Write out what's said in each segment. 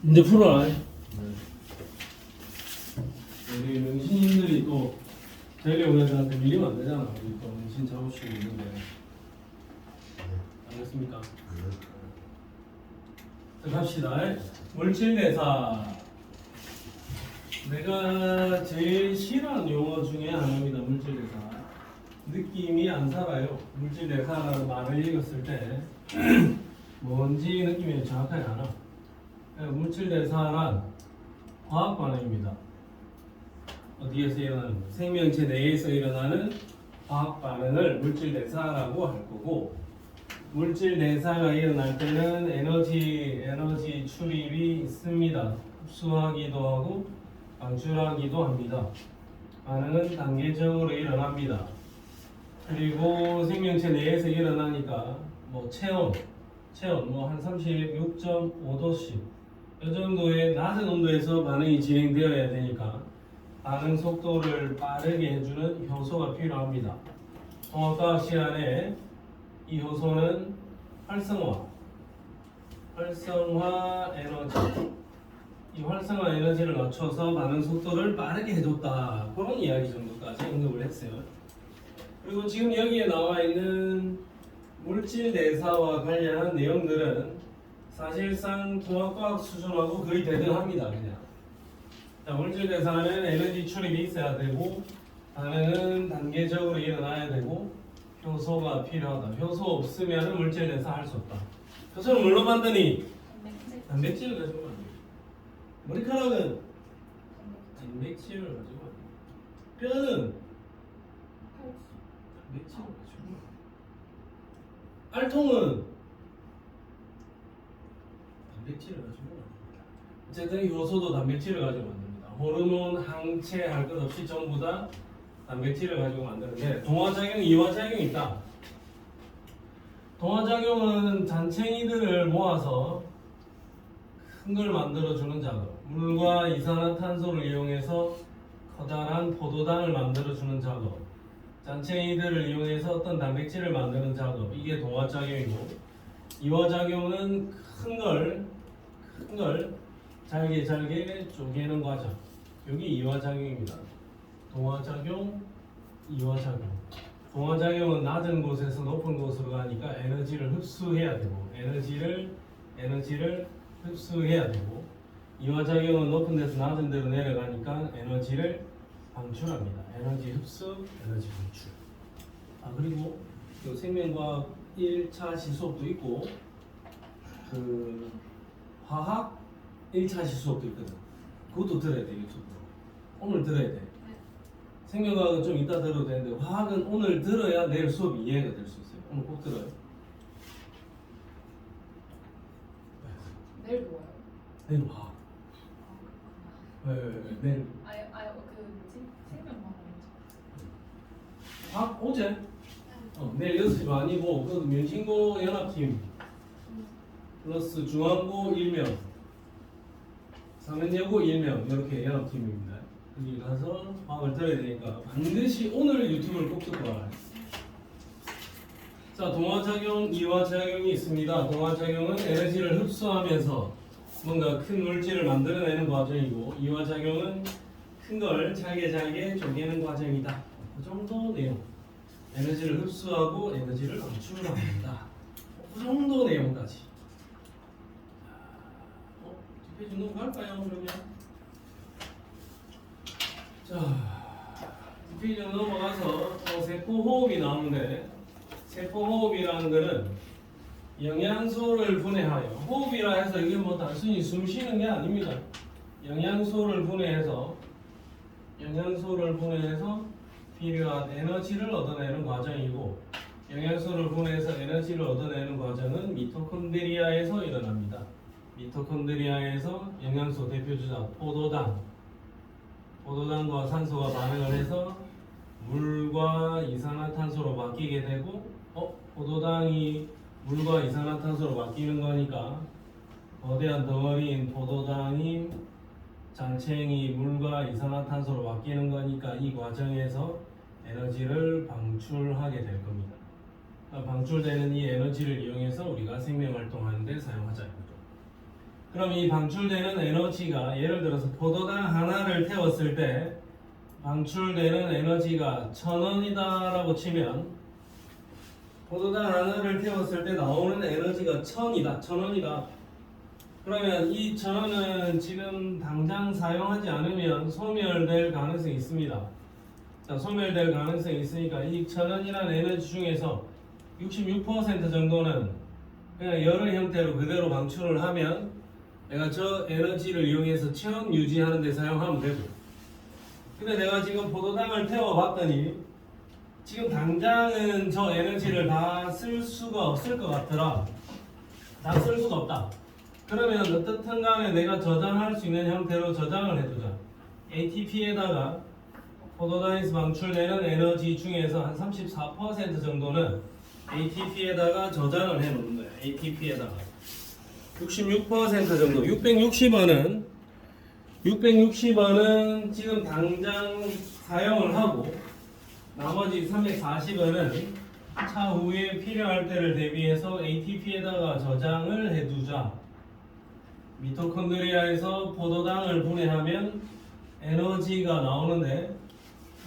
이제 풀어라. 우리 명신님들이 또 되려고 애들한테 밀리면 안 되잖아. 우리 또 명신 작업실이 있는데. 알겠습니까? 자, 갑시다. 물질대사. 내가 제일 싫어하는 용어 중에 하나입니다. 물질대사. 느낌이 안 살아요. 물질대사라는 말을 읽었을 때 뭔지 느낌이 정확하게 안 와. 물질대사란 화학 반응입니다. 어디에서 일어나는 거? 생명체 내에서 일어나는 화학 반응을 물질대사라고 할 거고, 물질대사가 일어날 때는 에너지 출입이 있습니다. 흡수하기도 하고 방출하기도 합니다. 반응은 단계적으로 일어납니다. 그리고 생명체 내에서 일어나니까 뭐 체온 뭐 한 36.5도씩 이 정도의 낮은 온도에서 반응이 진행되어야 되니까 반응 속도를 빠르게 해주는 효소가 필요합니다. 통합과학 시간에 이 효소는 활성화 에너지, 이 활성화 에너지를 맞춰서 반응 속도를 빠르게 해줬다. 그런 이야기 정도까지 언급을 했어요. 그리고 지금 여기에 나와 있는 물질 대사와 관련한 내용들은 사실상 통합과학 수준하고 거의 대등합니다. 그냥. 자, 물질 대사는 에너지 출입이 있어야 되고, 반응은 단계적으로 일어나야 되고, 효소가 필요하다. 효소 없으면 물질 대사 할 수 없다. 효소는 뭘로 만드니? 단백질을 가지고 만든다. 머리카락은 단백질을 가지고 만든다. 뼈는 단백질을 가지고 만든다. 알통은 단백질을 가지고 만듭니다. 어쨌든 효소도 단백질을 가지고 만듭니다. 호르몬, 항체 할 것 없이 전부 다 단백질을 가지고 만드는데 동화작용, 이화작용이 있다. 동화작용은 잔챙이들을 모아서 큰 걸 만들어주는 작업, 물과 이산화탄소를 이용해서 커다란 포도당을 만들어주는 작업, 잔챙이들을 이용해서 어떤 단백질을 만드는 작업, 이게 동화작용이고, 이화작용은 큰 걸 잘게 쪼개는 과정, 여기 이화작용입니다. 동화작용, 이화작용. 동화작용은 낮은 곳에서 높은 곳으로 가니까 에너지를 흡수해야 되고, 에너지를 흡수해야 되고, 이화작용은 높은 데서 낮은 데로 내려가니까 에너지를 방출합니다. 에너지 흡수, 에너지 방출. 그리고 그 생명과학 1차 시수업도 있고, 그 화학 1차 시수업도 있거든. 그것도 들어야 돼. 유튜브 오늘 들어야 돼. 생명과학은 좀 이따 들어도 되는데 화학은 오늘 들어야 내일 수업이 이해가 될 수 있어요. 오늘 꼭 들어요. 내일 뭐예요? 내일 화학. 내일 그 뭐지? 생명과학. 화학 어제? 내일 6시 반이고 그 면신고 연합팀 플러스 중앙고 1명, 상현여고 1명 이렇게 연합팀입니다. 여기 가서 화학을 들어야 되니까 반드시 오늘 유튜브를 꼭 듣고 와라. 자, 동화작용, 이화작용이 있습니다. 동화작용은 에너지를 흡수하면서 뭔가 큰 물질을 만들어내는 과정이고, 이화작용은 큰 걸 잘게 쪼개는 과정이다. 그 정도 내용. 에너지를 흡수하고 에너지를 방출합니다. 그 정도 내용까지. 뒷페이지 넘어갈까요? 그러면 자, 뒷페이지 넘어가서 세포호흡이 나오는데, 세포호흡이라는 것은 영양소를 분해하여, 호흡이라 해서 이게 뭐 단순히 숨 쉬는 게 아닙니다. 영양소를 분해해서 필요한 에너지를 얻어내는 과정이고, 영양소를 분해해서 에너지를 얻어내는 과정은 미토콘드리아에서 일어납니다. 미토콘드리아에서 영양소 대표주자 포도당과 산소가 반응을 해서 물과 이산화탄소로 바뀌게 되고, 포도당이 물과 이산화탄소로 바뀌는 거니까 거대한 덩어리인 포도당이 잔챙이 물과 이산화탄소로 바뀌는 거니까 이 과정에서 에너지를 방출하게 될 겁니다. 방출되는 이 에너지를 이용해서 우리가 생명활동하는 데 사용하자. 그럼 이 방출되는 에너지가 예를 들어서 포도당 하나를 태웠을 때 방출되는 에너지가 1000원이다라고 치면 포도당 하나를 태웠을 때 나오는 에너지가 1000원이다. 그러면 이 1000원은 지금 당장 사용하지 않으면 소멸될 가능성이 있습니다. 자, 소멸될 가능성이 있으니까 이 1000원이라는 에너지 중에서 66% 정도는 그냥 열의 형태로 그대로 방출을 하면 내가 저 에너지를 이용해서 체온 유지하는 데 사용하면 되고, 근데 내가 지금 포도당을 태워봤더니 지금 당장은 저 에너지를 다 쓸 수가 없을 것 같더라. 다 쓸 수가 없다. 그러면 어떻든 간에 내가 저장할 수 있는 형태로 저장을 해두자. ATP에다가 포도당에서 방출되는 에너지 중에서 한 34% 정도는 ATP에다가 저장을 해 놓는 거야. ATP에다가 66% 정도, 660원은 지금 당장 사용을 하고 나머지 340원은 차후에 필요할 때를 대비해서 ATP에다가 저장을 해두자. 미토콘드리아에서 포도당을 분해하면 에너지가 나오는데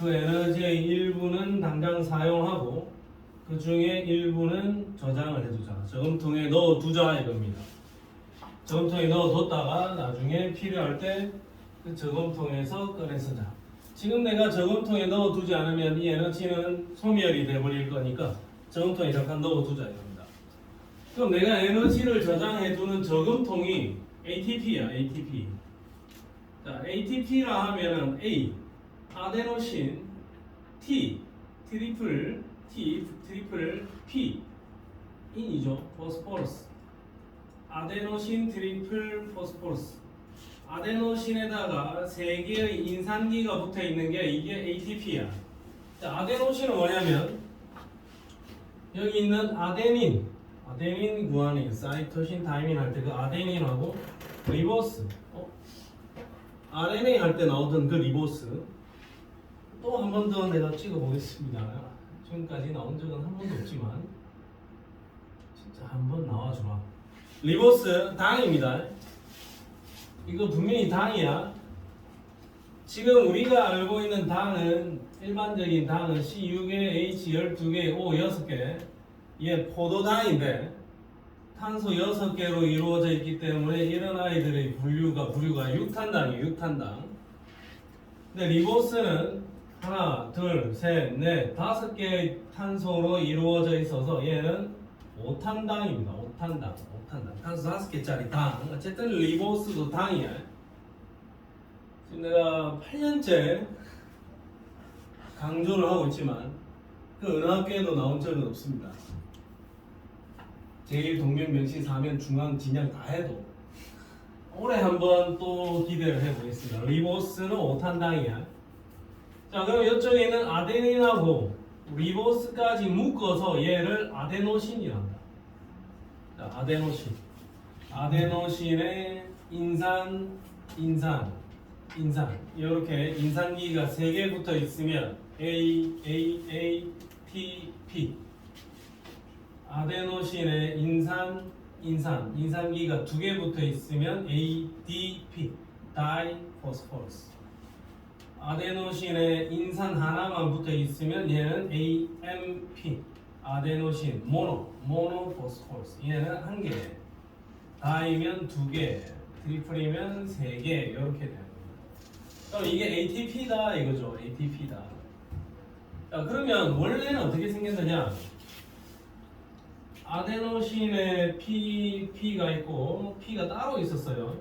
그 에너지의 일부는 당장 사용하고 그 중에 일부는 저장을 해두자. 저금통에 넣어두자 이겁니다. 저금통에 넣어뒀다가 나중에 필요할 때 그 저금통에서 꺼내 쓰자. 지금 내가 저금통에 넣어두지 않으면 이 에너지는 소멸이 돼버릴 거니까 저금통에 잠깐 넣어두자 이겁니다. 그럼 내가 에너지를 저장해두는 저금통이 ATP야. ATP. 자, ATP라 하면은 A 아데노신, 트리플 P 인이죠. 포스포러스. 아데노신 트리플 포스포러스. 아데노신에다가 3개의 인산기가 붙어 있는 게 이게 ATP야. 자, 아데노신은 뭐냐면 여기 있는 아데닌 구아닌, 사이토신, 타이민 할 때 그 아데닌하고 리보스, RNA 할 때 나오던 그 리보스 또 한 번 더 내가 찍어 보겠습니다. 지금까지 나온 적은 한 번도 없지만 진짜 한 번 나와주라. 리보스 당입니다. 이거 분명히 당이야. 지금 우리가 알고 있는 당은 일반적인 당은 C6에 H 12개, O 6개, 얘 포도당인데 탄소 6개로 이루어져 있기 때문에 이런 아이들의 분류가 6탄당이에요. 6탄당. 근데 리보스는 하나, 둘, 셋, 넷, 5개의 탄소로 이루어져 있어서 얘는 5탄당입니다. 5탄당. 탄소 5개짜리 당. 어쨌든 리보스도 당이야. 지금 내가 8년째 강조를 하고 있지만 그 어느 학교에도 나온 적은 없습니다. 제일 동명 명신 사면 중앙 진양 다 해도 올해 한번 또 기대를 해보겠습니다. 리보스는 5탄당이야. 자, 그럼 이쪽에 있는 아데닌하고 리보스까지 묶어서 얘를 아데노신이란다. 자, 아데노신에 인산 이렇게 인산기가 3개 붙어 있으면 A, T, P. 아데노신에 인산기가 2개 붙어 있으면 ADP, 다이포스포러스. 아데노신에 인산 하나만 붙어 있으면 얘는 AMP, 아데노신 모노포스포러스. 얘는 1개. 다이면 2개, 트리플이면 3개 이렇게 되는 겁니다. 그럼 이게 ATP다 이거죠. ATP다. 자, 그러면 원래는 어떻게 생겼느냐? 아데노신에 P가 있고 P가 따로 있었어요.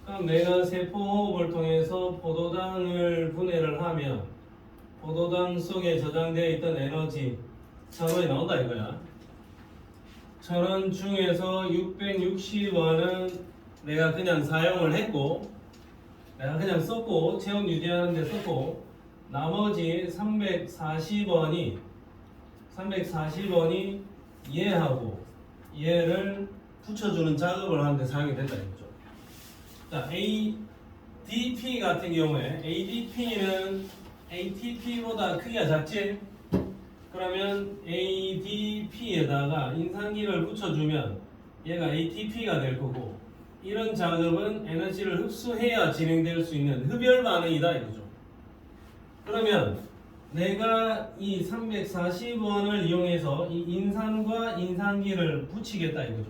그럼 내가 세포호흡을 통해서 포도당을 분해를 하면 포도당 속에 저장되어 있던 에너지 1000원이 나온다 이거야. 1000원 중에서 660원은 내가 그냥 사용을 했고, 내가 그냥 썼고 체온 유지하는 데 썼고, 나머지 340원이 얘하고 얘를 붙여주는 작업을 하는데 사용이 된다 이거죠. 자, ADP 같은 경우에 ADP는 ATP보다 크기가 작지? 그러면 ADP에다가 인산기를 붙여주면 얘가 ATP가 될 거고, 이런 작업은 에너지를 흡수해야 진행될 수 있는 흡열 반응이다 이거죠. 그러면 내가 이 340원을 이용해서 이 인산과 인산기를 붙이겠다 이거죠.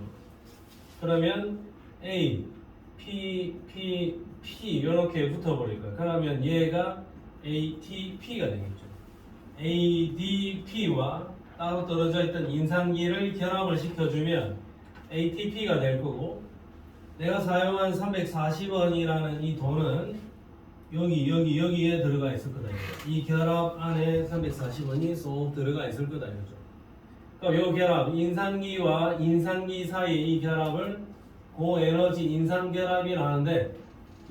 그러면 A, P, P, P 이렇게 붙어버릴 거야. 그러면 얘가 ATP가 되겠죠. ADP와 따로 떨어져 있던 인산기를 결합을 시켜주면 ATP가 될 거고, 내가 사용한 340원이라는 이 돈은 여기에 들어가 있을 거다. 이 결합 안에 340원이 쏙 들어가 있을 거다 이거죠. 그럼 이 결합, 인산기와 인산기 사이의 이 결합을 고에너지 인산결합이라 하는데,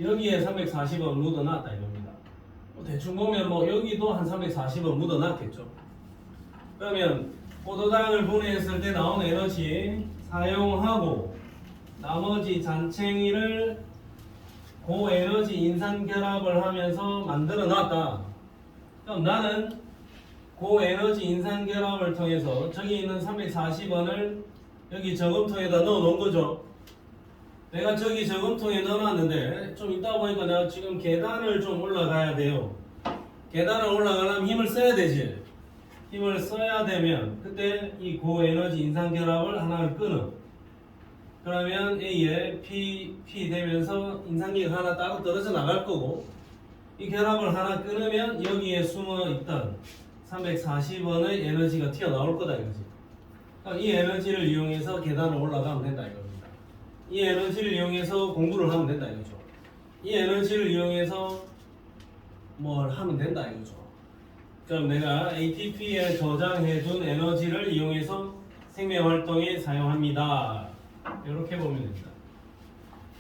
여기에 340원 묻어놨다 이겁니다. 대충 보면 뭐 여기도 한 340원 묻어놨겠죠. 그러면 포도당을 분해했을 때 나온 에너지 사용하고 나머지 잔챙이를 고에너지 인산결합을 하면서 만들어 놨다. 그럼 나는 고에너지 인산결합을 통해서 저기 있는 340원을 여기 저금통에다 넣어 놓은 거죠. 내가 저기 저금통에 넣어놨는데 좀 이따 보니까 내가 지금 계단을 좀 올라가야 돼요. 계단을 올라가려면 힘을 써야 되지. 힘을 써야 되면 그때 이 고에너지 인산결합을 하나를 끊어. 그러면 A에 P 되면서 인산기가 하나 따로 떨어져 나갈 거고, 이 결합을 하나 끊으면 여기에 숨어 있던 340원의 에너지가 튀어나올 거다 이거지. 그러니까 이 에너지를 이용해서 계단을 올라가면 된다 이겁니다. 이 에너지를 이용해서 공부를 하면 된다 이거죠. 이 에너지를 이용해서 뭘 하면 된다 이거죠. 그럼 내가 ATP에 저장해둔 에너지를 이용해서 생명활동에 사용합니다. 이렇게 보면 됩니다.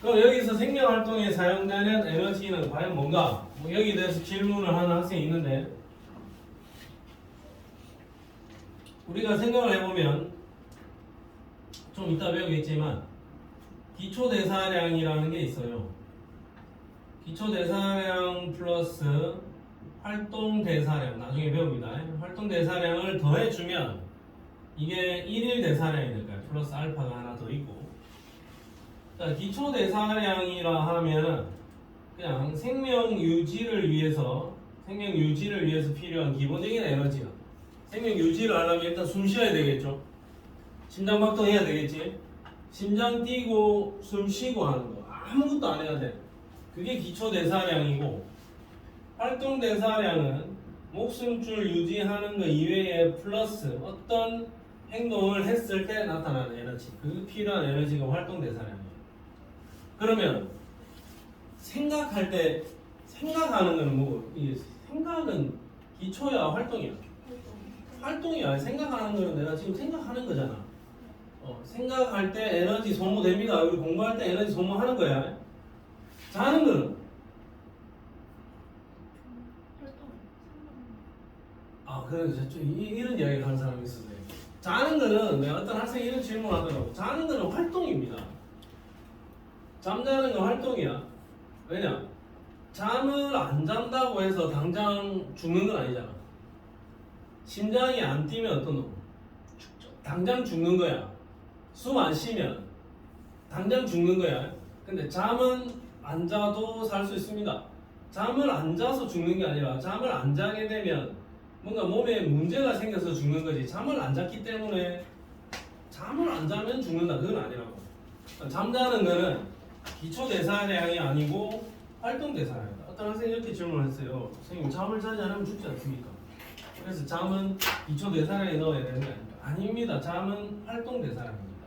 그럼 여기서 생명활동에 사용되는 에너지는 과연 뭔가? 뭐 여기에 대해서 질문을 하는 학생이 있는데, 우리가 생각을 해보면 좀 이따 배우겠지만 기초대사량이라는 게 있어요. 기초대사량 플러스 활동대사량, 나중에 배웁니다. 활동대사량을 더해주면 이게 1일 대사량이 될까요? 플러스 알파가 하나 더 있고. 자, 기초대사량이라 하면은 그냥 생명 유지를 위해서 필요한 기본적인 에너지야. 생명 유지를 하려면 일단 숨 쉬어야 되겠죠. 심장박동 해야 되겠지. 심장 뛰고 숨 쉬고 하는 거 아무것도 안 해야 돼. 그게 기초대사량이고, 활동대사량은 목숨줄 유지하는 거 이외에 플러스 어떤 행동을 했을 때 나타나는 에너지, 그 필요한 에너지가 활동대사량이에요. 그러면 생각할 때 생각하는 거는 뭐고? 이 생각은 기초야 활동이야? 활동이야. 생각하는 거는 내가 지금 생각하는 거잖아. 생각할 때 에너지 소모됩니다. 우리 공부할 때 에너지 소모하는 거야. 자는 거는? 그래서 이런 이야기를 하는 사람이 있어요. 자는 거는, 내가 어떤 학생이 이런 질문을 하더라고. 자는 거는 활동입니다. 잠자는 건 활동이야. 왜냐? 잠을 안 잔다고 해서 당장 죽는 건 아니잖아. 심장이 안 뛰면 어떤 놈? 당장 죽는 거야. 숨 안 쉬면 당장 죽는 거야. 근데 잠은 안 자도 살 수 있습니다. 잠을 안 자서 죽는 게 아니라 잠을 안 자게 되면 뭔가 몸에 문제가 생겨서 죽는 거지, 잠을 안 잤기 때문에 잠을 안 자면 죽는다, 그건 아니라고. 잠자는 거는 기초대사량이 아니고 활동대사량이다. 어떤 학생이 이렇게 질문을 했어요. 선생님, 잠을 자지 않으면 죽지 않습니까? 그래서 잠은 기초대사량에 넣어야 되는 게 아닙니까? 아닙니다. 잠은 활동대사량입니다.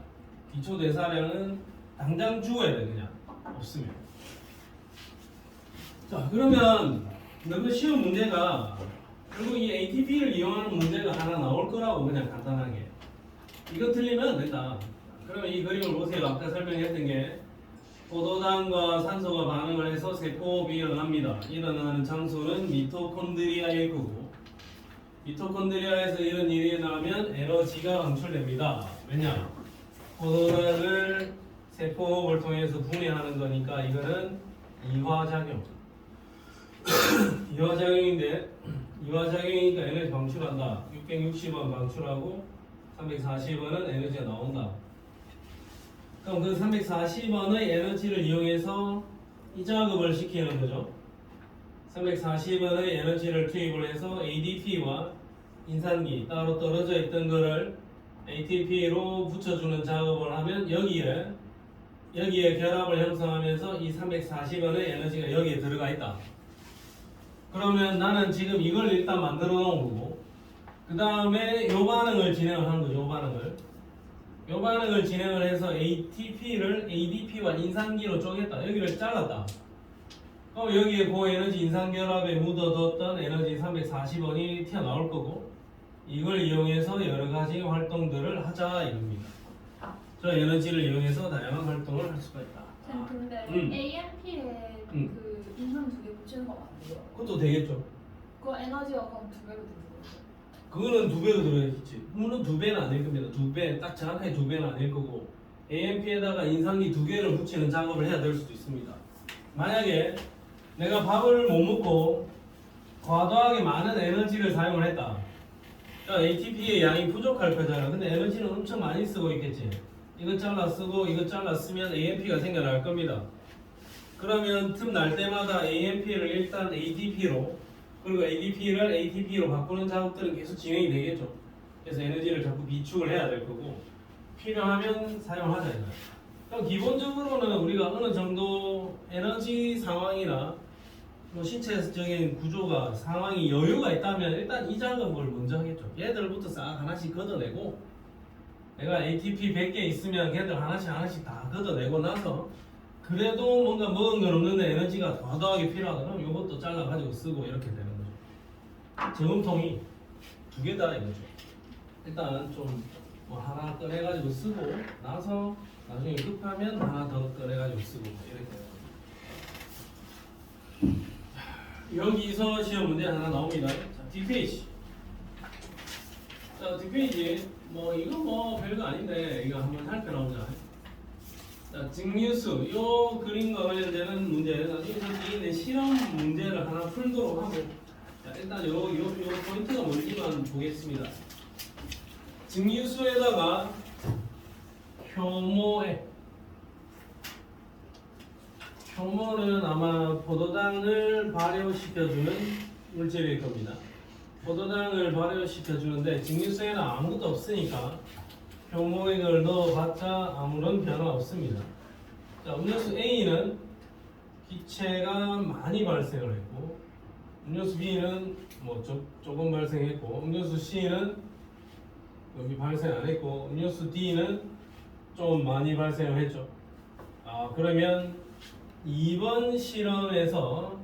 기초대사량은 당장 죽어야 돼, 그냥 없으면. 자, 그러면 너그 시험 문제가 결국 이 ATP를 이용하는 문제가 하나 나올 거라고, 그냥 간단하게. 이거 틀리면 안 된다. 그러면 이 그림을 보세요. 아까 설명했던 게 포도당과 산소가 반응을 해서 세포호흡이 일어납니다. 일어나는 장소는 미토콘드리아일 거고, 미토콘드리아에서 이런 일이 일어나면 에너지가 방출됩니다. 왜냐? 포도당을 세포호흡을 통해서 분해하는 거니까 이거는 이화작용. 이화작용인데, 이화작용이니까 에너지 방출한다. 660원 방출하고 340원은 에너지가 나온다. 그럼 그 340원의 에너지를 이용해서 이 작업을 시키는 거죠. 340원의 에너지를 투입을 해서 ADP와 인산기 따로 떨어져 있던 거를 ATP로 붙여주는 작업을 하면 여기에 결합을 형성하면서 이 340원의 에너지가 여기에 들어가 있다. 그러면 나는 지금 이걸 일단 만들어 놓은 거고, 그 다음에 요 반응을 진행을 하는 거죠. 요 반응을 진행을 해서 ATP를 ADP와 인산기로 쪼갰다. 여기를 잘랐다. 그럼 여기에 고에너지 인산결합에 묻어뒀던 에너지 340원이 튀어나올 거고, 이걸 이용해서 여러 가지 활동들을 하자 이겁니다. 저 에너지를 이용해서 다양한 활동을 할 수가 있다. 쌤 근데 AMP에 그 인산 두 개 붙이는 거 맞나요? 그것도 되겠죠. 그 에너지가 그럼 두 배로 되는 거예요? 그거는 두 배로 들어야겠지. 물론 두 배는 아닐 겁니다. 두 배, 딱 정확하게 두 배는 아닐 거고, AMP에다가 인산기 두 개를 붙이는 작업을 해야 될 수도 있습니다. 만약에 내가 밥을 못 먹고 과도하게 많은 에너지를 사용을 했다. 그러니까 ATP의 양이 부족할 거잖아. 근데 에너지는 엄청 많이 쓰고 있겠지. 이거 잘라 쓰고 이거 잘라 쓰면 AMP가 생겨날 겁니다. 그러면 틈 날 때마다 AMP를 일단 ADP로, 그리고 ADP를 ATP로 바꾸는 작업들은 계속 진행이 되겠죠. 그래서 에너지를 자꾸 비축을 해야 될 거고, 필요하면 사용하자 이거야. 그럼 기본적으로는 우리가 어느 정도 에너지 상황이나 뭐 신체적인 구조가 상황이 여유가 있다면 일단 이 작업을 먼저 하겠죠. 얘들부터 싹 하나씩 걷어내고, 내가 ATP 100개 있으면 걔들 하나씩 다 걷어내고 나서, 그래도 뭔가 먹은 건 없는데 에너지가 과도하게 필요하다 그러면 이것도 잘라가지고 쓰고 이렇게 되는 거죠. 저금통이 두 개다 이거죠. 일단 좀 뭐 하나 꺼내가지고 쓰고 나서 나중에 급하면 하나 더 꺼내가지고 쓰고 이렇게 되는 거죠. 여기서 시험 문제 하나 나옵니다. 자, 뒷페이지. 자, 뒷페이지. 뭐 이거 뭐 별거 아닌데 이거 한번 살펴보자. 자, 증류수. 요 그림과 관련되는 문제. 나중에 저기 실험 문제를 하나 풀도록 하고. 자, 일단 요 포인트가 뭔지만 보겠습니다. 증류수에다가 효모는 아마 포도당을 발효시켜주는 물질일 겁니다. 포도당을 발효시켜주는데 증류수에는 아무것도 없으니까 효모액을 넣어봤자 아무런 변화 없습니다. 자, 음료수 A는 기체가 많이 발생을 했고, 음료수 B는 뭐 조금 발생했고, 음료수 C는 여기 발생 안 했고, 음료수 D는 좀 많이 발생을 했죠. 그러면 2번 실험에서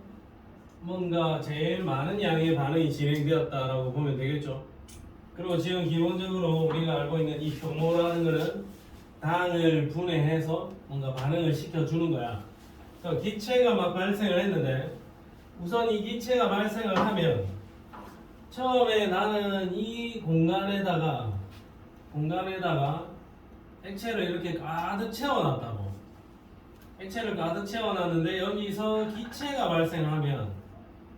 뭔가 제일 많은 양의 반응이 진행되었다라고 보면 되겠죠. 그리고 지금 기본적으로 우리가 알고 있는 이 효모라는 것은 당을 분해해서 뭔가 반응을 시켜주는 거야. 그래서 기체가 막 발생을 했는데, 우선 이 기체가 발생을 하면 처음에 나는 이 공간에다가 액체를 이렇게 가득 채워놨다고. 액체를 가득 채워놨는데 여기서 기체가 발생하면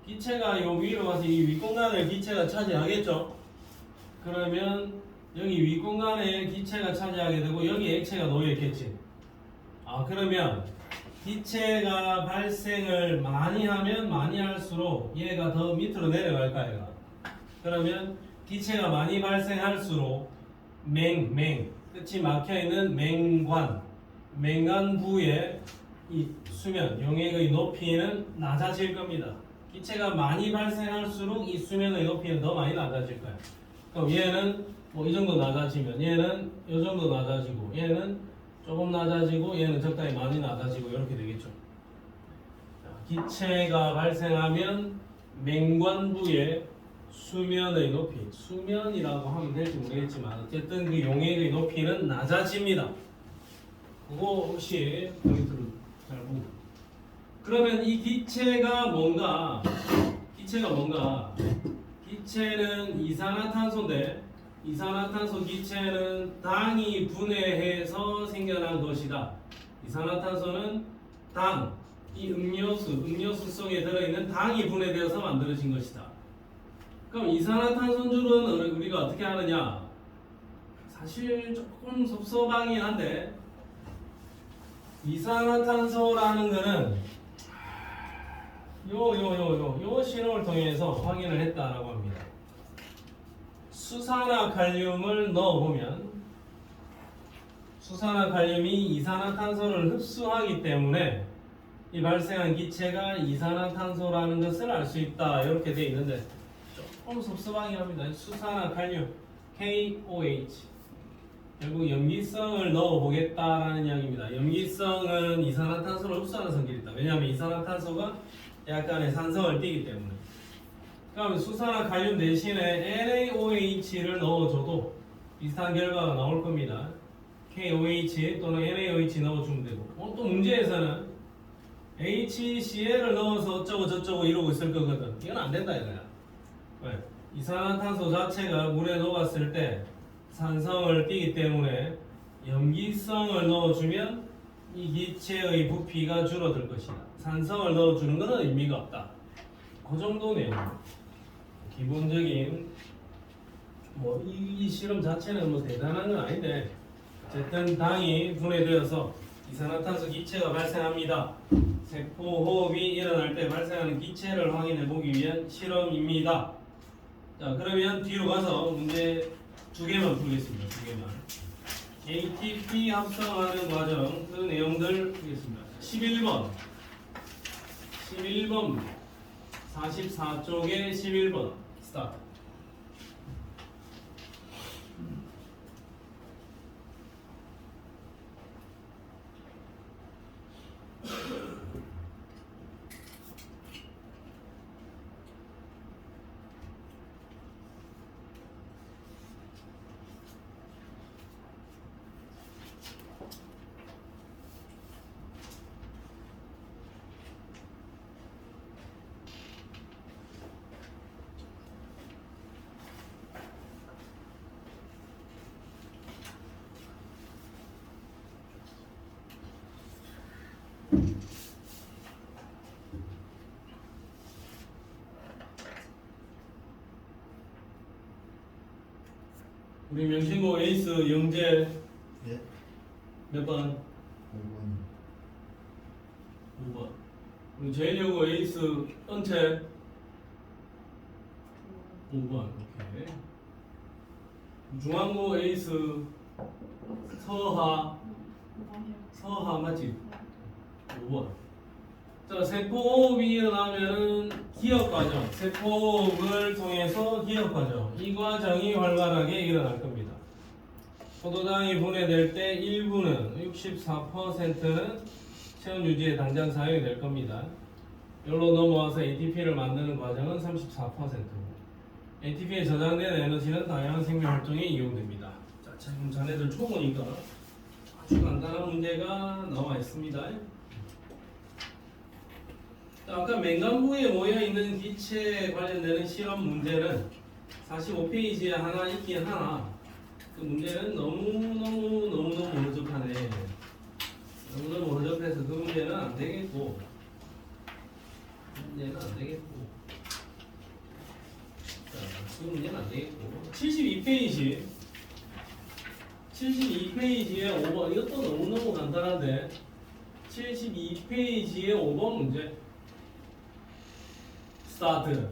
기체가 요 위로 가서 이 윗공간을 기체가 차지하겠죠. 그러면 여기 윗공간에 기체가 차지하게 되고 여기 액체가 놓여있겠지. 그러면 기체가 발생을 많이 하면 많이 할수록 얘가 더 밑으로 내려갈까 얘가. 그러면 기체가 많이 발생할수록 끝이 막혀있는 맹관부의 이 수면, 용액의 높이는 낮아질 겁니다. 기체가 많이 발생할수록 이 수면의 높이는 더 많이 낮아질 거예요. 그럼 얘는 뭐 이 정도 낮아지면 얘는 이 정도 낮아지고, 얘는 조금 낮아지고, 얘는 적당히 많이 낮아지고 이렇게 되겠죠. 기체가 발생하면 맹관부의 수면의 높이, 수면이라고 하면 될지 모르겠지만 어쨌든 그 용액의 높이는 낮아집니다. 그거 혹시 포인트로 잘 보고. 그러면 이 기체가 뭔가 기체는 이산화탄소인데, 이산화탄소 기체는 당이 분해해서 생겨난 것이다. 이산화탄소는 당, 이 음료수 속에 들어있는 당이 분해되어서 만들어진 것이다. 그럼 이산화탄소줄은 우리가 어떻게 하느냐? 사실 조금 섭섭하긴 한데 이산화탄소라는 거는 요 실험을 통해서 확인을 했다라고 합니다. 수산화칼륨을 넣어보면 수산화칼륨이 이산화탄소를 흡수하기 때문에 이 발생한 기체가 이산화탄소라는 것을 알 수 있다. 이렇게 되어 있는데 조금 섭섭하긴 합니다. 수산화칼륨 KOH 결국 염기성을 넣어보겠다라는 이야기입니다. 염기성은 이산화탄소를 흡수하는 성질이 있다. 왜냐하면 이산화탄소가 약간의 산성을 띠기 때문에. 그럼 수산화칼륨 대신에 NaOH를 넣어줘도 비슷한 결과가 나올 겁니다. KOH 또는 NaOH 넣어주면 되고. 또 문제에서는 HCl을 넣어서 어쩌고 저쩌고 이러고 있을 거거든. 이건 안 된다 이거야. 왜? 이산화탄소 자체가 물에 녹았을 때 산성을 띠기 때문에 염기성을 넣어주면 이 기체의 부피가 줄어들 것이다. 산성을 넣어주는 것은 의미가 없다. 그 정도 내용. 기본적인 이 실험 자체는 대단한 건 아닌데 어쨌든 당이 분해되어서 이산화탄소 기체가 발생합니다. 세포 호흡이 일어날 때 발생하는 기체를 확인해 보기 위한 실험입니다. 자, 그러면 뒤로 가서 문제 두 개만 풀겠습니다. 두 개만. ATP 합성하는 과정 그 내용들 풀겠습니다. 11번 44쪽에 11번 스타트. 우리 명신고 에이스 영재 예? 몇 번? 5번. 5번. 우리 제일여고 에이스 은채 5번. 오케이. 중앙고 에이스 서하 맞지? 5번. 자, 세포호흡이 일어나면은 기억 과정, 세포호흡을 통해서 기억 과정, 이 과정이 활발하게 일어날 겁니다. 포도당이 분해될 때 일부는 64%는 체온 유지에 당장 사용이 될 겁니다. 여기로 넘어와서 ATP를 만드는 과정은 34%고 ATP에 저장된 에너지는 다양한 생명 활동에 이용됩니다. 자, 지금 자네들 초보니까 아주 간단한 문제가 나와 있습니다. 자, 아까 맹간부에 모여있는 기체에 관련되는 실험 문제는 45페이지에 하나 있긴 하나 그 문제는 너무너무 어렵하네. 너무너무 어렵해서 그 문제는 안 되겠고 자, 그 문제는 안 되겠고 72페이지에 5번 이것도 너무너무 간단한데 72페이지에 5번 문제 스타트.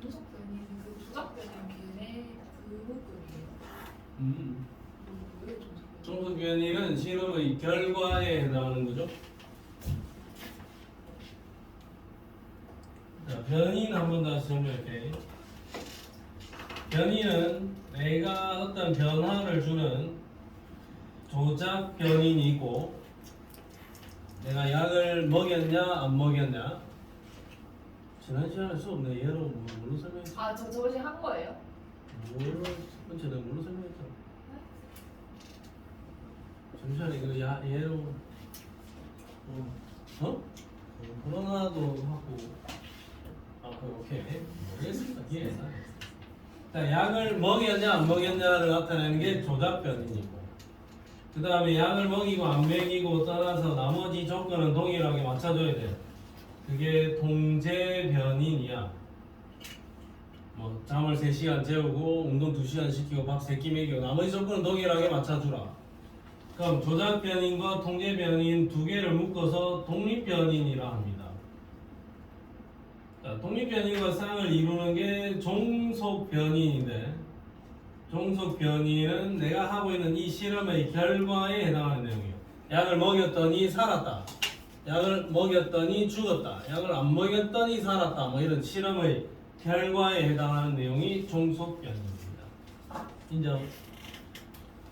조석변이 그 조작되는 걔네 그거거든요. 왜 조석변? 종속 변이는 실험의 결과에 해당하는 거죠. 자, 변이는 한 번 다시 정리할게. 변이는 내가 어떤 변화를 주는 조작 변이이고 내가 약을 먹였냐 안 먹였냐. 지난 시간에 수업 내 예로 뭘로 설명했지? 아, 저 저번에 한 거예요? 뭘로 첫 번째 내가 뭘로 설명했잖아. 잠시만 이거 얘로 코로나도 하고 오케이 모르겠습니다. 이해했나? 자, 약을 먹였냐 안 먹였냐를 나타내는 게 조작 변인이고, 그 다음에 약을 먹이고 안 먹이고 떠나서 나머지 조건은 동일하게 맞춰줘야 돼. 그게 통제 변인이야. 뭐 잠을 3시간 재우고 운동 2시간 시키고 밥 3끼 먹이고 나머지 조건은 동일하게 맞춰주라. 그럼 조작 변인과 통제 변인 두 개를 묶어서 독립 변인이라 합니다. 자, 독립 변인과 쌍을 이루는 게 종속 변인인데, 종속 변인은 내가 하고 있는 이 실험의 결과에 해당하는 내용이에요. 약을 먹였더니 살았다, 약을 먹였더니 죽었다, 약을 안 먹였더니 살았다, 뭐 이런 실험의 결과에 해당하는 내용이 종속 변인입니다. 인정?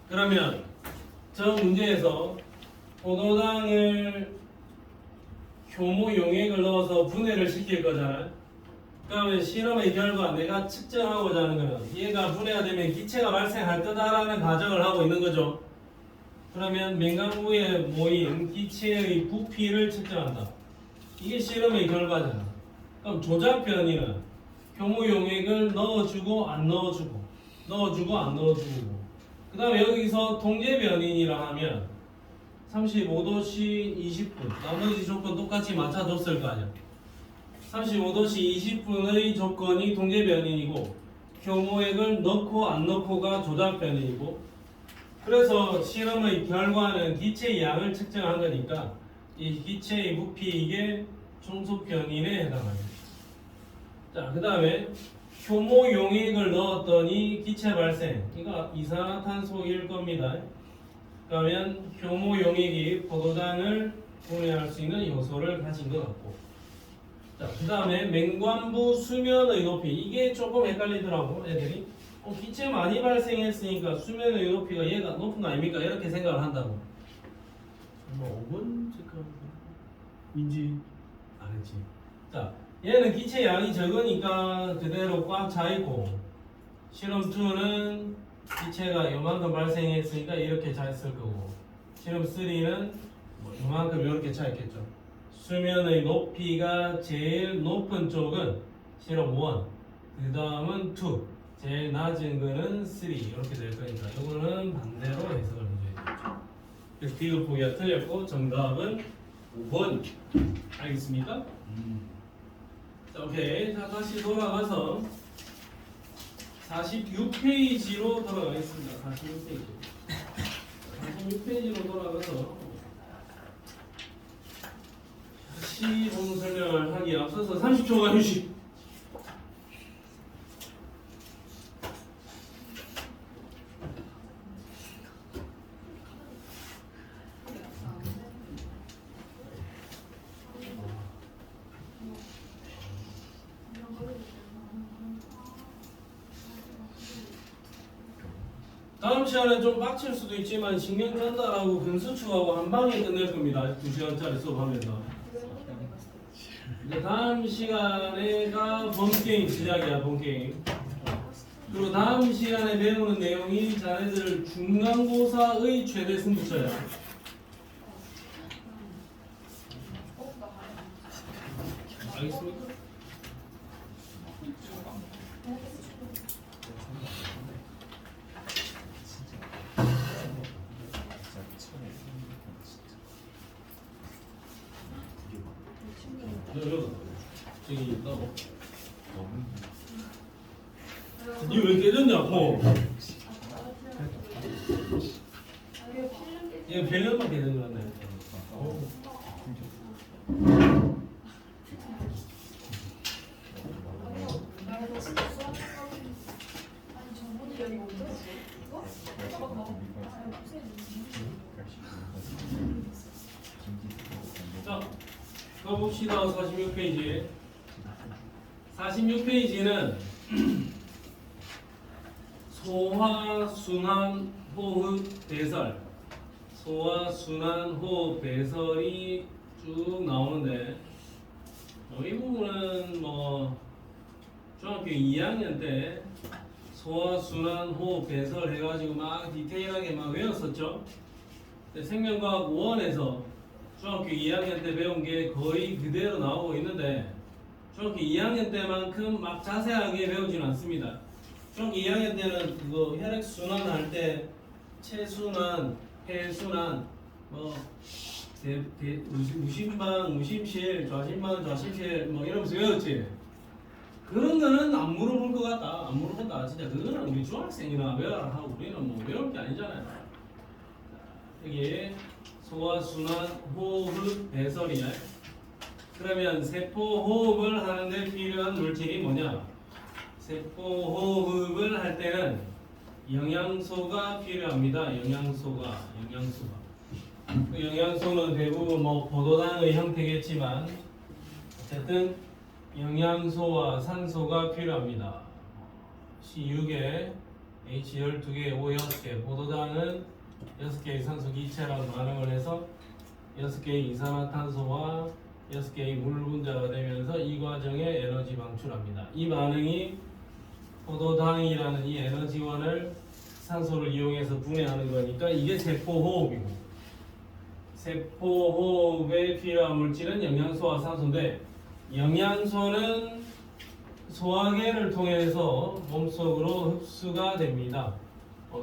그러면 저 문제에서 포도당을 효모 용액을 넣어서 분해를 시킬 거잖아요. 그러면 실험의 결과 내가 측정하고자 하는 거는 얘가 분해가 되면 기체가 발생할 거다라는 가정을 하고 있는 거죠. 그러면 맹강부에 모인 기체의 부피를 측정한다. 이게 실험의 결과잖아. 그럼 조작 변이는 효모 용액을 넣어주고 안 넣어주고, 넣어주고 안 넣어주고, 그 다음에 여기서 통제 변인이라 하면 35도씨 20분, 나머지 조건 똑같이 맞춰줬을 거 아니야. 35도씨 20분의 조건이 통제 변인이고, 효모액을 넣고 안 넣고가 조작 변인이고, 그래서 실험의 결과는 기체의 양을 측정한 거니까 이 기체의 부피 이게 종속 변인에 해당합니다. 자, 그 다음에 효모 용액을 넣었더니 기체 발생, 이거 이산화탄소일 겁니다. 그러면 효모 용액이 포도당을 분해할 수 있는 요소를 가진 것 같고, 자, 그 다음에 맹관부 수면의 높이, 이게 조금 헷갈리더라고 애들이. 기체 많이 발생했으니까 수면의 높이가 얘가 높은 거 아닙니까? 이렇게 생각을 한다고. 뭐 5분 체크하는 민지 안 했지. 자, 얘는 기체 양이 적으니까 그대로 꽉 차 있고, 실험 2는 기체가 요만큼 발생했으니까 이렇게 차 있을 거고, 실험 3는 뭐 요만큼 이렇게 차 있겠죠. 수면의 높이가 제일 높은 쪽은 실험 1, 그 다음은 2, 제일 낮은 거는 3 이렇게 될 거니까 이거는 반대로 해석을 해줘야 되겠죠. 그래서 디귿 보기가 틀렸고 정답은 5번. 알겠습니까? 자, 오케이. 자, 다시 돌아가서 46페이지로 돌아가겠습니다. 46페이지로 돌아가서 시범 설명을 하기 앞서서 30초간 휴식. 다음 시간에 좀 빡칠 수도 있지만 신경 전달하고 근수축하고 한 방에 끝낼 겁니다. 2시간짜리 수업하면서. 다음 시간에가 본게임 시작이야. 본게임. 그리고 다음 시간에 배우는 내용이 자네들 중간고사의 최대 승부처야. 알겠습니까? 저기 있다고. 니왜 깨졌냐고. 얘 별년만 깨진 줄 알았네. 자, 가봅시다. 46페이지. 46페이지는 소화, 순환, 호흡, 배설, 소화, 순환, 호흡, 배설이 쭉 나오는데, 이 부분은 뭐 중학교 2학년 때 소화, 순환, 호흡, 배설 해가지고 막 디테일하게 막 외웠었죠. 생명과학 5원에서 중학교 2학년 때 배운 게 거의 그대로 나오고 있는데 중학교 2학년 때만큼 막 자세하게 배우지는 않습니다. 중학교 2학년 때는 그거 혈액 순환 할 때 체순환, 폐순환, 뭐 무심방, 무심실, 좌심방, 좌심실 뭐 이러면서 외웠지. 그런 거는 안 물어볼 것 같다. 안 물어본다. 진짜 그거는 우리 중학생이나 외워라 하고 우리는 뭐 외울 게 아니잖아요. 여기 소화순환, 호흡, 배설이야. 그러면 세포 호흡을 하는데 필요한 물질이 뭐냐? 세포 호흡을 할 때는 영양소가 필요합니다. 영양소가. 그 영양소는 대부분 뭐 포도당의 형태겠지만 어쨌든 영양소와 산소가 필요합니다. C6에 H12개, O 6개, 포도당은 6개의 산소 기체랑 반응을 해서 6개의 이산화탄소와 6개의 물 분자가 되면서 이 과정에 에너지 방출합니다. 이 반응이 포도당이라는 이 에너지원을 산소를 이용해서 분해하는 거니까 이게 세포호흡이고, 세포호흡에 필요한 물질은 영양소와 산소인데 영양소는 소화계를 통해서 몸속으로 흡수가 됩니다.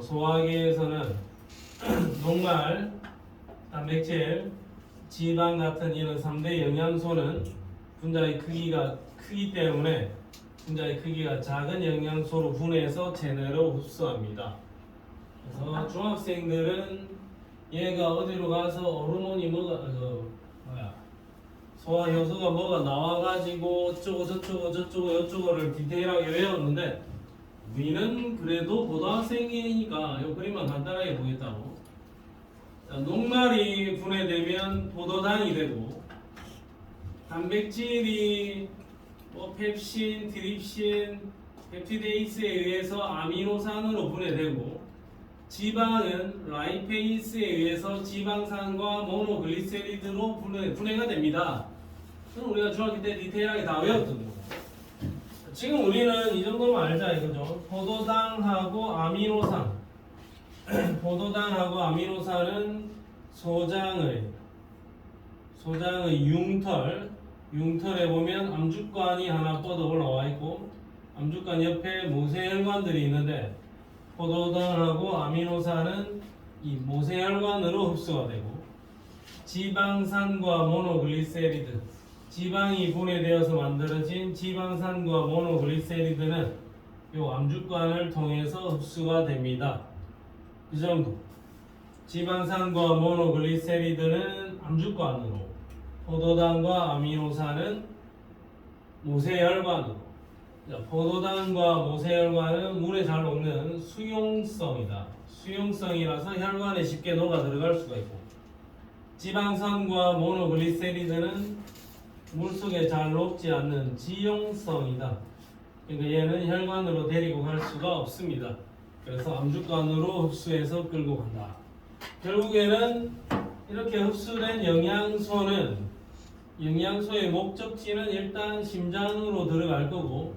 소화계에서는 녹말, 단백질, 지방 같은 이런 3대 영양소는 분자의 크기가 크기 때문에 분자의 크기가 작은 영양소로 분해해서 체내로 흡수합니다. 그래서 중학생들은 얘가 어디로 가서 호르몬이 소화 효소가 뭐가 나와가지고 어쩌고 저쩌고 저쩌고를 디테일하게 외웠는데 우리는 그래도 고등학생이니까 이 그림만 간단하게 보겠다고. 자, 녹말이 분해되면 포도당이 되고 단백질이 펩신, 트립신, 펩티데이스에 의해서 아미노산으로 분해되고 지방은 라이페이스에 의해서 지방산과 모노글리세리드로 분해가 됩니다. 그럼 우리가 중학교 때 디테일하게 다 외웠던 거고. 지금 우리는 이 정도만 알자 이거죠. 포도당하고 아미노산. 포도당하고 아미노산은 소장의 융털에 보면 암주관이 하나 뻗어 올라와 있고 암주관 옆에 모세혈관들이 있는데 포도당하고 아미노산은 이 모세혈관으로 흡수가 되고 지방산과 모노글리세리드, 지방이 분해되어서 만들어진 지방산과 모노글리세리드는 이 암주관을 통해서 흡수가 됩니다. 그 정도. 지방산과 모노글리세리드는 암주관으로, 포도당과 아미노산은 모세혈관으로. 포도당과 모세혈관은 물에 잘 녹는 수용성이다. 수용성이라서 혈관에 쉽게 녹아 들어갈 수가 있고, 지방산과 모노글리세리드는 물속에 잘 녹지 않는 지용성이다. 그러니까 얘는 혈관으로 데리고 갈 수가 없습니다. 그래서 암주관으로 흡수해서 끌고 간다. 결국에는 이렇게 흡수된 영양소의 목적지는 일단 심장으로 들어갈 거고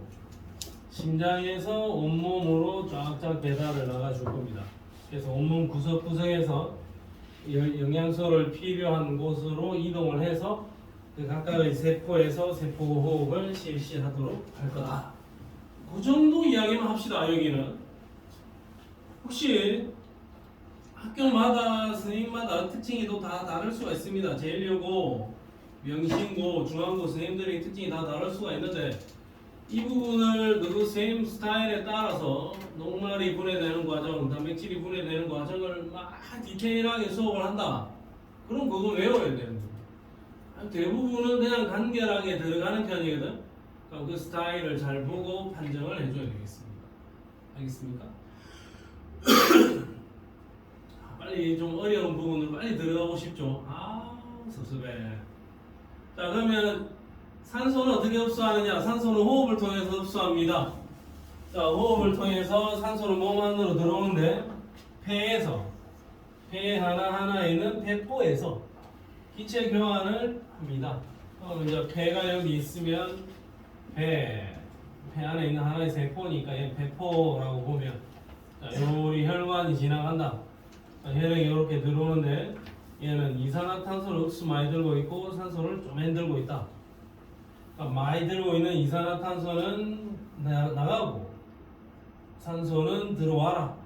심장에서 온몸으로 쫙쫙 배달을 나가줄 겁니다. 그래서 온몸 구석구석에서 영양소를 필요한 곳으로 이동을 해서 그 각각의 세포에서 세포호흡을 실시하도록 할 거다. 그 정도 이야기만 합시다. 여기는 혹시 학교마다 선생님마다 특징이 또 다 다를 수가 있습니다. 제1여고, 명신고, 중앙고 선생님들의 특징이 다 다를 수가 있는데 이 부분을 그 선생님 스타일에 따라서 녹말이 분해되는 과정, 단백질이 분해되는 과정을 막 디테일하게 수업을 한다. 그럼 그거 외워야 되는 거예요. 대부분은 그냥 간결하게 들어가는 편이거든. 그럼 그 스타일을 잘 보고 판정을 해줘야 되겠습니다. 알겠습니까? 빨리 좀 어려운 부분을 빨리 들어가고 싶죠. 섭섭해. 자, 그러면 산소는 어떻게 흡수하느냐? 산소는 호흡을 통해서 흡수합니다. 자, 호흡을 통해서 산소는 몸 안으로 들어오는데 폐 하나하나에 있는 폐포에서 기체 교환을 합니다. 이제 폐가 여기 있으면 폐 안에 있는 하나의 세포니까 얘 폐포라고 보면 자, 요리 혈관이 지나간다. 혈액이 이렇게 들어오는데 얘는 이산화탄소를 흡수 많이 들고 있고 산소를 좀 흔들고 있다. 그러니까 많이 들고 있는 이산화탄소는 나가고 산소는 들어와라.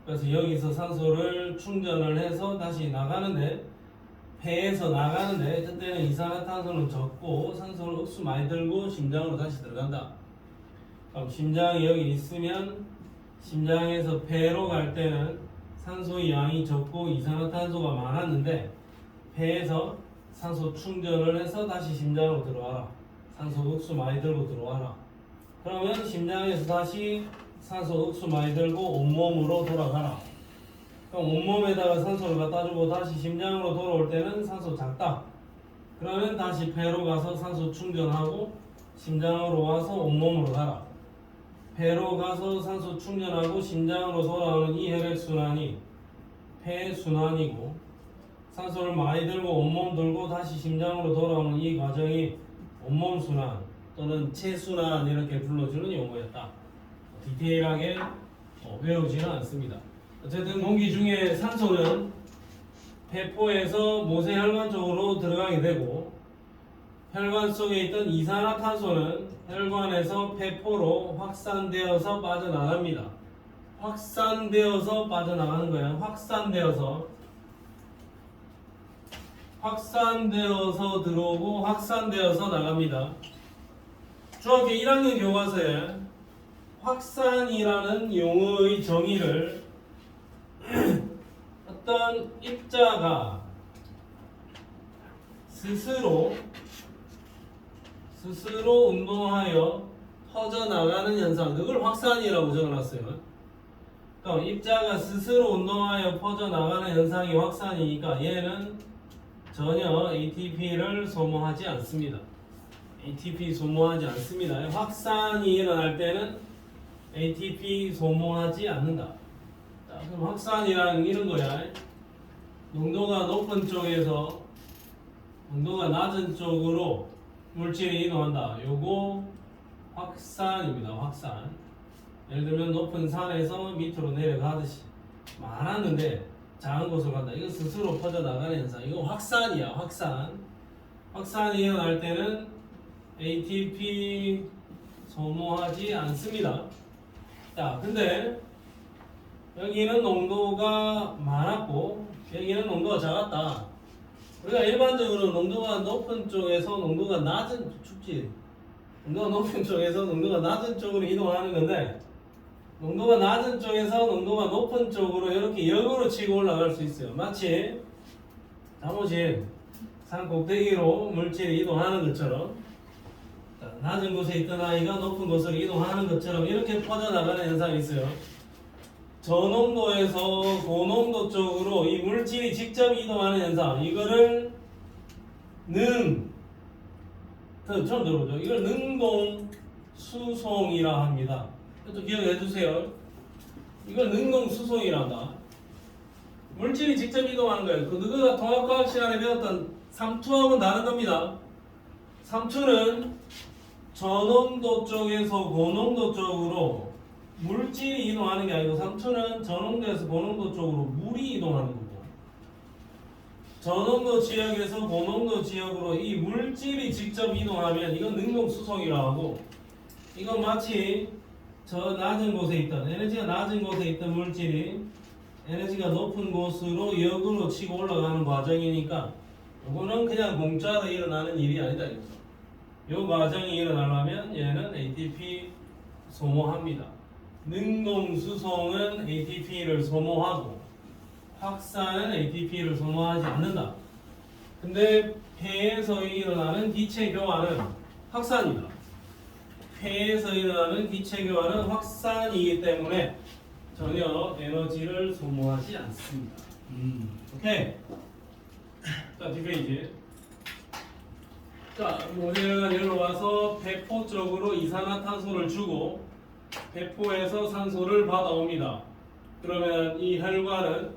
그래서 여기서 산소를 충전을 해서 다시 나가는데 폐에서 나가는데 그때는 이산화탄소는 적고 산소를 흡수 많이 들고 심장으로 다시 들어간다. 그럼 심장이 여기 있으면 심장에서 폐로 갈 때는 산소의 양이 적고 이산화탄소가 많았는데 폐에서 산소 충전을 해서 다시 심장으로 들어와라. 산소 흡수 많이 들고 들어와라. 그러면 심장에서 다시 산소 흡수 많이 들고 온몸으로 돌아가라. 그럼 온몸에다가 산소를 갖다 주고 다시 심장으로 돌아올 때는 산소 작다. 그러면 다시 폐로 가서 산소 충전하고 심장으로 와서 온몸으로 가라. 폐로 가서 산소 충전하고 심장으로 돌아오는 이 혈액순환이 폐순환이고 산소를 많이 들고 온몸 들고 다시 심장으로 돌아오는 이 과정이 온몸순환 또는 체순환 이렇게 불러주는 용어였다. 디테일하게 외우지는 않습니다. 어쨌든 공기 중에 산소는 폐포에서 모세혈관 쪽으로 들어가게 되고 혈관 속에 있던 이산화탄소는 혈관에서 폐포로 확산되어서 빠져나갑니다. 확산되어서 빠져나가는 거예요. 확산되어서 들어오고 확산되어서 나갑니다. 중학교 1학년 교과서에 확산이라는 용어의 정의를 어떤 입자가 스스로 운동하여 퍼져나가는 현상, 그걸 확산이라고 적어놨어요. 그러니까 입자가 스스로 운동하여 퍼져나가는 현상이 확산이니까 얘는 전혀 ATP를 소모하지 않습니다. ATP 소모하지 않습니다. 확산이 일어날 때는 ATP 소모하지 않는다. 자, 그럼 확산이라는 게 이런 거야. 농도가 높은 쪽에서 농도가 낮은 쪽으로 물질이 이동한다. 요거 확산입니다. 확산. 예를 들면 높은 산에서 밑으로 내려가듯이 많았는데 작은 곳으로 간다. 이거 스스로 퍼져나가는 현상. 이거 확산이야. 확산이 일어날 때는 ATP 소모하지 않습니다. 자, 근데 여기는 농도가 많았고 여기는 농도가 작았다. 우리가 일반적으로 농도가 높은 쪽에서 농도가 낮은 농도가 높은 쪽에서 농도가 낮은 쪽으로 이동하는 건데 농도가 낮은 쪽에서 농도가 높은 쪽으로 이렇게 역으로 치고 올라갈 수 있어요. 마치 자모진 산 꼭대기로 물질이 이동하는 것처럼 낮은 곳에 있던 아이가 높은 곳으로 이동하는 것처럼 이렇게 퍼져나가는 현상이 있어요. 저농도에서 고농도 쪽으로 이 물질이 직접 이동하는 현상, 이거를 처음 들어보죠. 이걸 능동수송이라 합니다. 또 기억해 주세요. 이걸 능동수송이라 한다. 물질이 직접 이동하는 거예요. 그 누구가 통합과학 시간에 배웠던 삼투하고는 다른 겁니다. 삼투는 저농도 쪽에서 고농도 쪽으로 물질이 이동하는 게 아니고 삼투는 저농도에서 고농도 쪽으로 물이 이동하는 거고 저농도 지역에서 고농도 지역으로 이 물질이 직접 이동하면 이건 능동수송이라고 하고 이건 마치 저 낮은 곳에 있던 에너지가 낮은 곳에 있던 물질이 에너지가 높은 곳으로 역으로 치고 올라가는 과정이니까 이거는 그냥 공짜로 일어나는 일이 아니다 이거죠. 이 과정이 일어나려면 얘는 ATP 소모합니다. 능동수송은 ATP를 소모하고 확산은 ATP를 소모하지 않는다. 근데 폐에서 일어나는 기체 교환은 확산이다. 폐에서 일어나는 기체 교환은 확산이기 때문에 전혀 에너지를 소모하지 않습니다. 오케이. 자, 뒷페이지. 자, 모세혈관 여기로 와서 폐포 쪽으로 이산화탄소를 주고 폐포에서 산소를 받아옵니다. 그러면 이 혈관은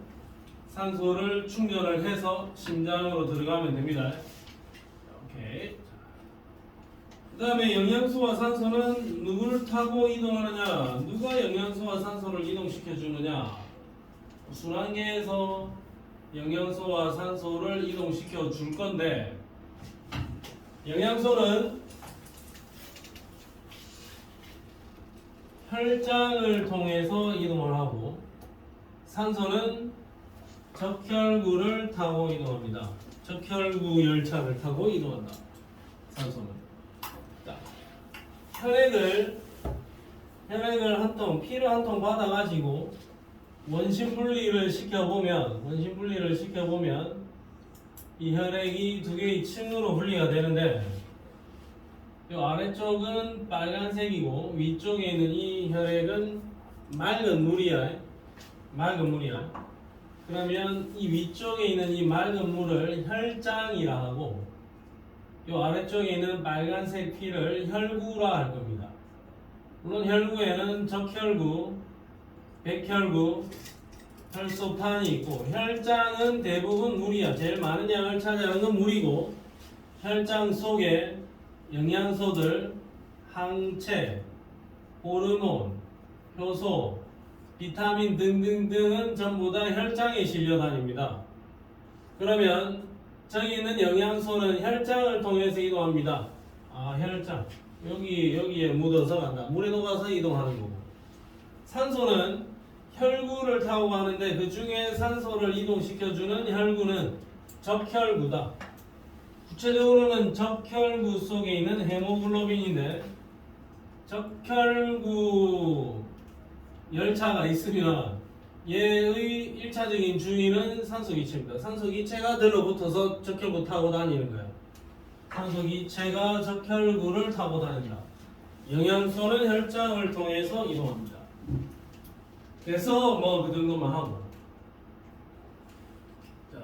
산소를 충전을 해서 심장으로 들어가면 됩니다. 오케이. 그 다음에 영양소와 산소는 누구를 타고 이동하느냐? 누가 영양소와 산소를 이동시켜 주느냐? 순환계에서 영양소와 산소를 이동시켜 줄 건데, 영양소는 혈장을 통해서 이동을 하고, 산소는 적혈구를 타고 이동합니다. 적혈구 열차를 타고 이동한다. 산소는. 자, 혈액을 한 통, 피를 한 통 받아가지고 원심 분리를 시켜보면 이 혈액이 두 개의 층으로 분리가 되는데, 이 아래쪽은 빨간색이고 위쪽에 있는 이 혈액은 맑은 물이야. 그러면 이 위쪽에 있는 이 맑은 물을 혈장이라 하고, 이 아래쪽에 있는 빨간색 피를 혈구라 할 겁니다. 물론 혈구에는 적혈구, 백혈구, 혈소판이 있고, 혈장은 대부분 물이야. 제일 많은 양을 차지하는 건 물이고, 혈장 속에 영양소들, 항체, 호르몬, 효소, 비타민 등등등은 전부 다 혈장에 실려 다닙니다. 그러면 저기 있는 영양소는 혈장을 통해서 이동합니다. 혈장. 여기에 묻어서 간다. 물에 녹아서 이동하는 거고. 산소는 혈구를 타고 가는데, 그 중에 산소를 이동시켜주는 혈구는 적혈구다. 구체적으로는 적혈구 속에 있는 헤모글로빈인데, 적혈구 열차가 있으면 얘의 1차적인 주인은 산소기체입니다. 산소기체가 들러붙어서 적혈구 타고 다니는 거야. 산소기체가 적혈구를 타고 다닌다. 영양소는 혈장을 통해서 이동합니다. 그래서 그 정도만 하고, 자,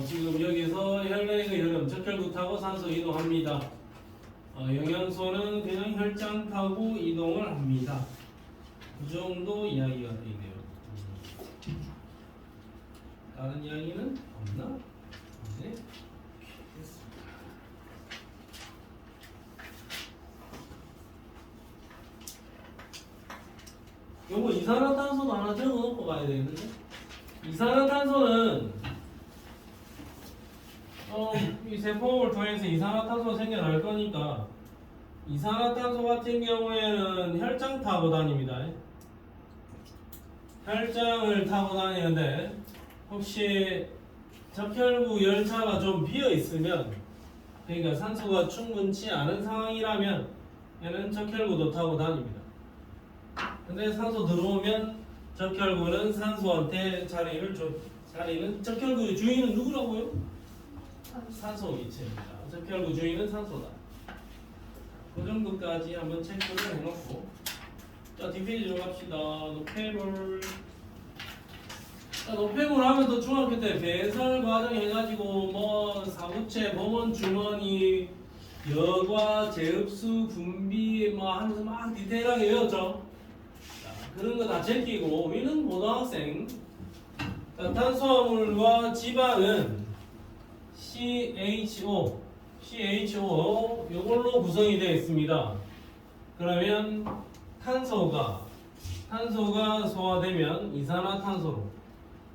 지금 여기서 혈액의 흐름, 적혈구 타고 산소 이동합니다. 영양소는 그냥 혈장 타고 이동을 합니다. 그 정도 이야기가 되네요. 다른 이야기는 없나? 네. 요거 이산화탄소도 하나 적어놓고 가야 되는데, 이산화탄소는 이 세포를 통해서 이산화탄소가 생겨날 거니까, 이산화탄소 같은 경우에는 혈장 타고 다닙니다. 혈장을 타고 다니는데, 혹시 적혈구 열차가 좀 비어 있으면, 그러니까 산소가 충분치 않은 상황이라면 얘는 적혈구도 타고 다닙니다. 근데 산소 들어오면 적혈구는 산소한테 자리는 적혈구의 주인은 누구라고요? 산소기체입니다. 적혈구 주인은 산소다. 그 정도까지 한번 체크를 해놓고, 자, 뒷페이지 좀 갑시다. 노폐물. 자, 노폐물 하면 또 중학교 때 배설 과정 해가지고 사무체, 범원 주머니, 여과, 재흡수, 분비 하면서 막 디테일하게 외웠죠. 자, 그런 거 다 제끼고, 우리는 고등학생. 자, 탄수화물과 지방은 CHO 이걸로 구성이 되어 있습니다. 그러면 탄소가 소화되면 이산화탄소로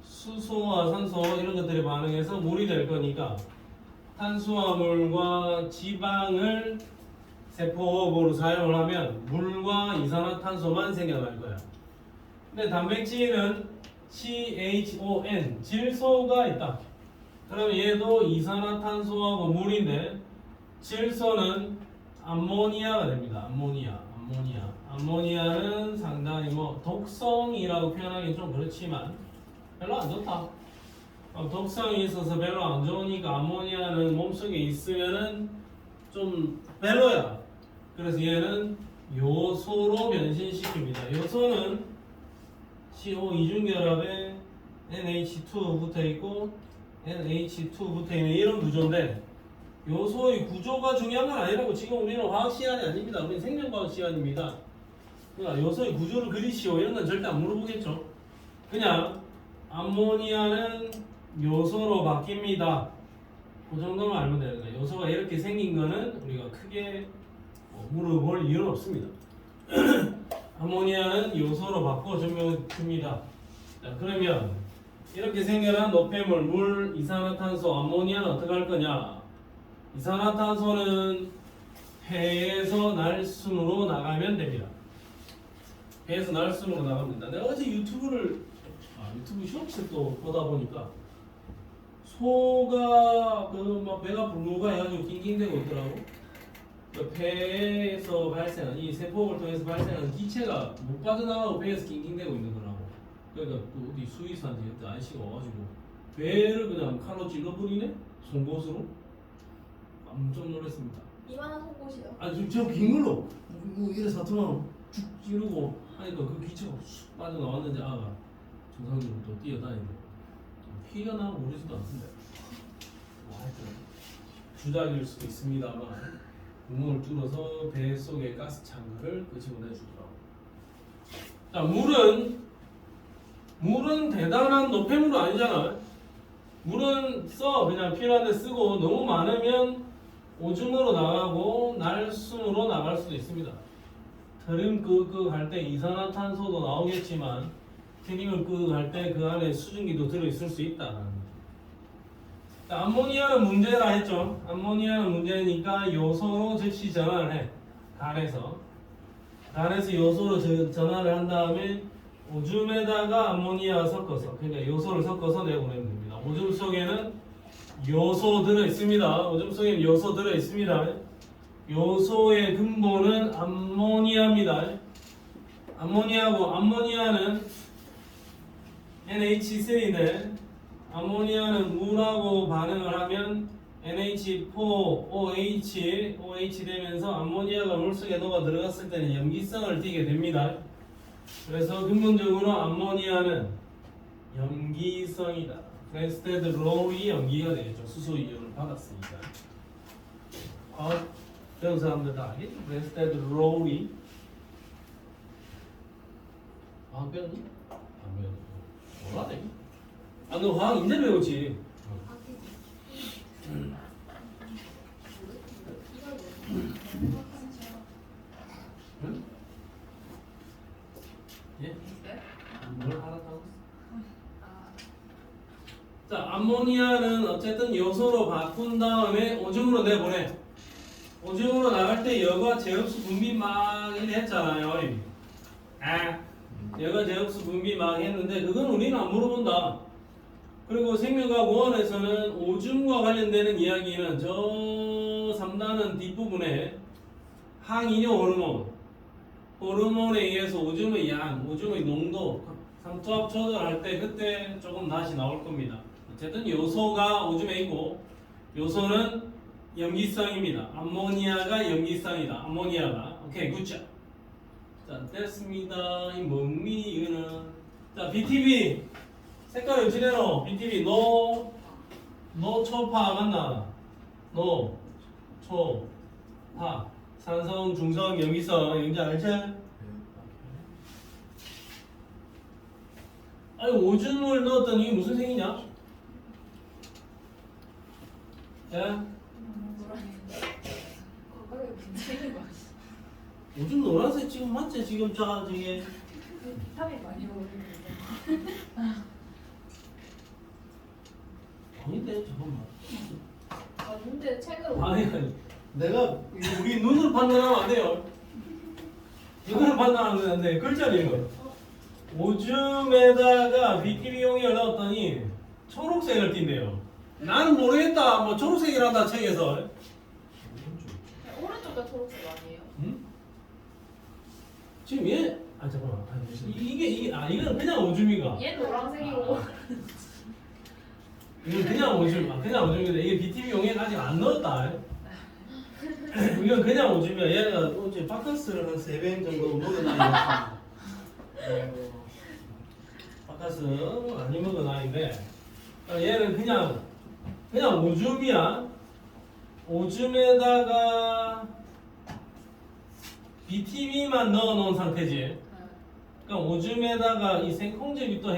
수소와 산소 이런 것들이 반응해서 물이 될 거니까, 탄수화물과 지방을 세포호흡으로 사용을 하면 물과 이산화탄소만 생겨날 거야. 근데 단백질은 CHON 질소가 있다. 그럼 얘도 이산화탄소하고 물인데, 질소는 암모니아가 됩니다. 암모니아는 상당히 독성이라고 표현하기는 좀 그렇지만 별로 안 좋다. 독성이 있어서 별로 안 좋으니까 암모니아는 몸속에 있으면은 좀 별로야. 그래서 얘는 요소로 변신시킵니다. 요소는 CO 이중결합에 NH2 붙어 있고 NH2 붙어 있는 이런 구조인데, 요소의 구조가 중요한 건 아니라고. 지금 우리는 화학 시간이 아닙니다. 우리는 생명과학 시간입니다. 그러니까 요소의 구조를 그리시오 이런 건 절대 안 물어보겠죠. 그냥 암모니아는 요소로 바뀝니다. 그 정도만 알면 되는 거예요. 요소가 이렇게 생긴 거는 우리가 크게 물어볼 이유는 없습니다. 암모니아는 요소로 바꿔줍니다. 자, 그러면 이렇게 생겨난 노폐물, 물, 이산화탄소, 암모니아는 어떻게 할 거냐? 이산화탄소는 폐에서 날순으로 나가면 됩니다. 폐에서 날순으로 나갑니다. 내가 어제 유튜브 쇼츠 또 보다 보니까 소가 막 배가 불루가 해가지고 낑낑대고 있더라고. 그 폐에서 발생한 이 세포를 통해서 발생하는 기체가 못 빠져나가고 배에서 낑낑대고 있는 거라고. 그러니까 또 어디 수의사한테 그때 아저씨가 와가지고 배를 그냥 칼로 찔러버리네? 송곳으로? 깜짝 놀랐습니다. 이만한 속옷이요. 아니 저긴 걸로 뭐 이래 사투만 쭉 찌르고 하니까 그 기체가 쑥 빠져나왔는데 아가 정상적으로 또 뛰어다니네. 피가 나면 모르지도 않던데. 뭐 하여튼 주작일 수도 있습니다만 구멍을 뚫어서 배 속에 가스 찬거를 끄집어내주더라고. 자, 물은 대단한 노폐물은 아니잖아. 물은 그냥 필요한 데 쓰고 너무 많으면 오줌으로 나가고 날순으로 나갈 수도 있습니다. 트림 끄끄 할 때 이산화탄소도 나오겠지만 트림을 끄끄 할 때 그 안에 수증기도 들어있을 수 있다. 자, 암모니아는 문제라 했죠. 암모니아는 문제니까 요소로 즉시 전환을 해. 간에서 요소로 전환을 한 다음에 오줌에다가 암모니아 섞어서, 그러니까 요소를 섞어서 내보내면 됩니다. 오줌 속에는 요소 들어있습니다. 오줌 속에는 요소 들어있습니다. 요소의 근본은 암모니아입니다. 암모니아는 NH3인데 암모니아는 물하고 반응을 하면 NH4OH 되면서 암모니아가 물속에 녹아 들어갔을 때는 염기성을 띠게 됩니다. 그래서 근본적으로 암모니아는 염기성이다. 브레스테드 로우이 염기가 되겠죠. 수소 이온을 받았으니까. 배운 사람들 다 알겠죠? 브레스테드 로우이. 배웠니? 안 배웠니? 몰라네. 너 화학 이제 배우지? 응? 예? 뭘 알았다고? 자, 암모니아는 어쨌든 요소로 바꾼 다음에 오줌으로 내보내. 오줌으로 나갈 때 여과 제흡수 분비 막 이래 했잖아요. 여과 제흡수 분비 막 했는데 그건 우리는 안 물어본다. 그리고 생명과학 5원에서는 오줌과 관련되는 이야기는 저 3단원 뒷부분에 항이뇨 호르몬에 의해서 오줌의 양, 오줌의 농도, 삼투압 조절할 때 그때 조금 다시 나올 겁니다. 어쨌든 요소가 오줌에 있고 요소는 염기성입니다. 암모니아가 염기성이다. 암모니아가. 오케이, 굿잡. 자, 됐습니다. 이 뭡니 이거는. 자, BTB 색깔 어찌되노? BTB 노 초파 맞나? 노 초파 산성, 중성, 염기성 뭔지 알지? 아니 오줌을 넣었더니 이게 무슨 색이냐? 예? 오줌 노란색 지금 맞지? 지금 저게 비타민 많이 먹는데. 아닌데 잠깐만. 근데 책을 아니 내가 우리 눈으로 판단하면 안 돼요. 눈으로 판단하면 안 돼. 글자를 읽어. 오줌에다가 BTB 용액을 넣었더니 초록색을 띈대요. 나는 모르겠다. 뭐 초록색이란다 책에서. 오른쪽도 초록색 아니에요? 응? 지금 얘 잠깐만. 이건 그냥 오줌이가. 얘 노란색이고. 이건 그냥 오줌인데 이게 BTB 용액 아직 안 넣었다. 이건 그냥 오줌이야. 얘가 어제 바카스를 한 3병 정도 먹은 아이가. 바카스 많이 먹은 아이인데 얘는 그냥 오줌이야. 오줌에다가 BTB만 넣어놓은 상태지. 그러니까 오줌에다가 이 생콩즙이 또